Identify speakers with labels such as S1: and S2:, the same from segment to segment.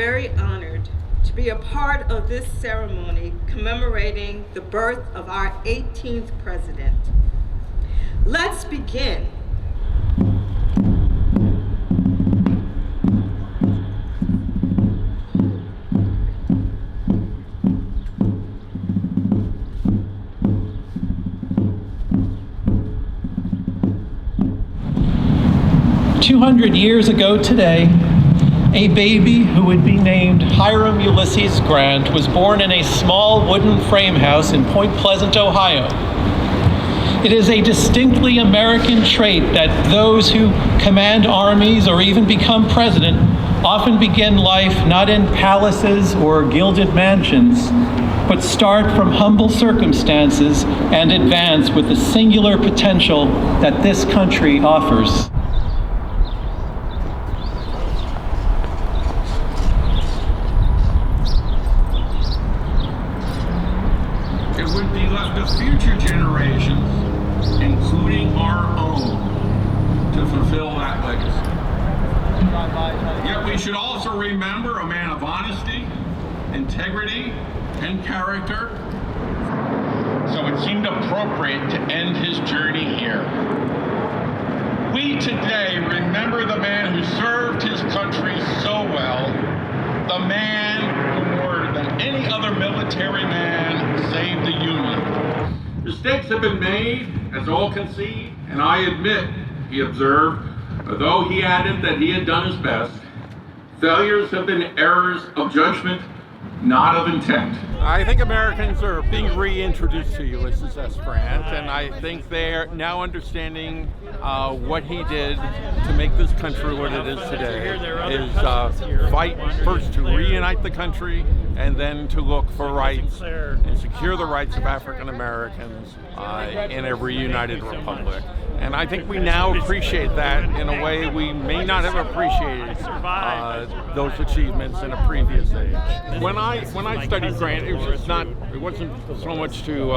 S1: very honored to be a part of this ceremony commemorating the birth of our 18th president. Let's begin.
S2: Years ago today, a baby who would be named Hiram Ulysses Grant was born in a small wooden frame house in Point Pleasant, Ohio. It is a distinctly American trait that those who command armies or even become president often begin life not in palaces or gilded mansions, but start from humble circumstances and advance with the singular potential that this country offers.
S3: Future generations, including our own, to fulfill that legacy. Yet we should also remember a man of honesty, integrity, and character. So it seemed appropriate to end his journey here. We today remember the man who served his country so well, the man who more than any other military man saved the Union. Mistakes have been made, as all can see, and I admit, he observed, although he added that he had done his best, failures have been errors of judgment, not of intent. I think Americans are being reintroduced to Ulysses S. Grant, and I think they're now understanding what he did to make this country what it is today, is fight first to reunite the country and then to look for rights and secure the rights of African Americans in a reunited republic. And I think we now appreciate that in a way we may not have appreciated those achievements in a previous age. When I studied Grant, it wasn't so much to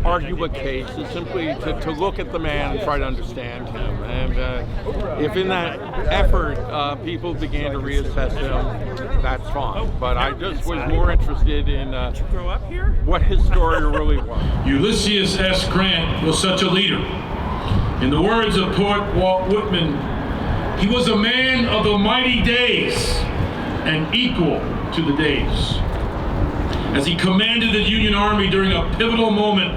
S3: argue a case, it's simply to look at the man and try to understand him. And if in that effort people began to reassess him, that's fine. But I just was more interested in what his story really was.
S4: Ulysses S. Grant was such a leader. In the words of poet Walt Whitman, he was a man of the mighty days and equal to the days. As he commanded the Union Army during a pivotal moment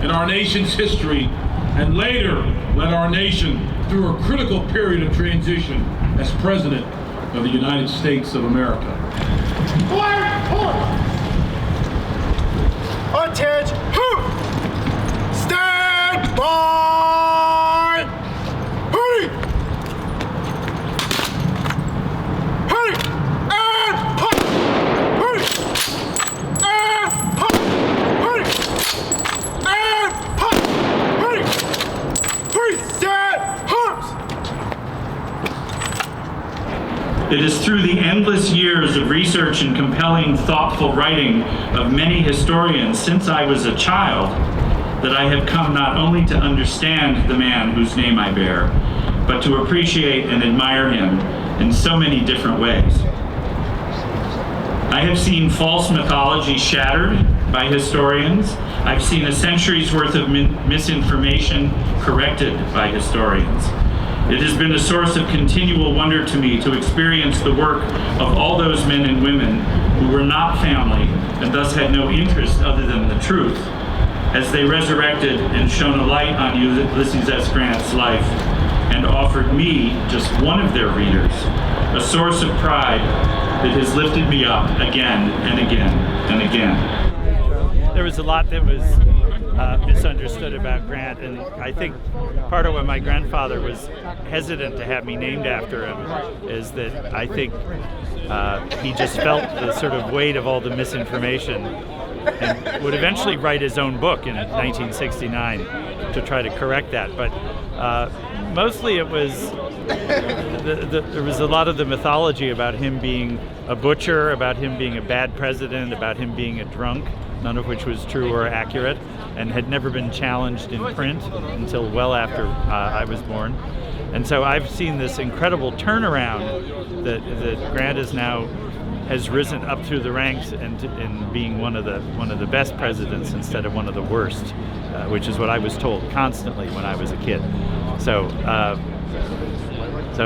S4: in our nation's history, and later led our nation through a critical period of transition as President of the United States of America.
S5: Attention! Stand by! Hurry! Hurry! And put! Hurry! And put! Hurry! And put! Hurry! Hurry! Stand! Arms!
S6: It is through the endless years of research and compelling, thoughtful writing of many historians since I was a child that I have come not only to understand the man whose name I bear, but to appreciate and admire him in so many different ways. I have seen false mythology shattered by historians. I've seen a century's worth of misinformation corrected by historians. It has been a source of continual wonder to me to experience the work of all those men and women who were not family and thus had no interest other than the truth, as they resurrected and shone a light on Ulysses S. Grant's life and offered me, just one of their readers, a source of pride that has lifted me up again and again and again.
S7: There was a lot that was misunderstood about Grant, and I think part of what my grandfather was hesitant to have me named after him is that I think he just felt the sort of weight of all the misinformation and would eventually write his own book in 1969 to try to correct that. But mostly it was, there was a lot of the mythology about him being a butcher, about him being a bad president, about him being a drunk, none of which was true or accurate, and had never been challenged in print until well after I was born. And so I've seen this incredible turnaround that Grant is now has risen up through the ranks and being one of the best presidents instead of one of the worst, which is what I was told constantly when I was a kid. So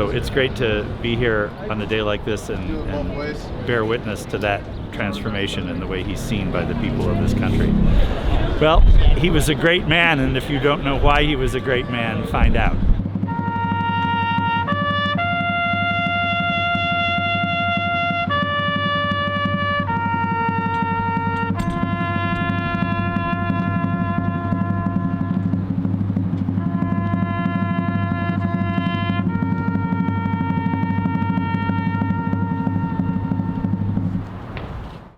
S7: it's great to be here on a day like this and bear witness to that transformation and the way he's seen by the people of this country. Well, he was a great man, and if you don't know why he was a great man, find out.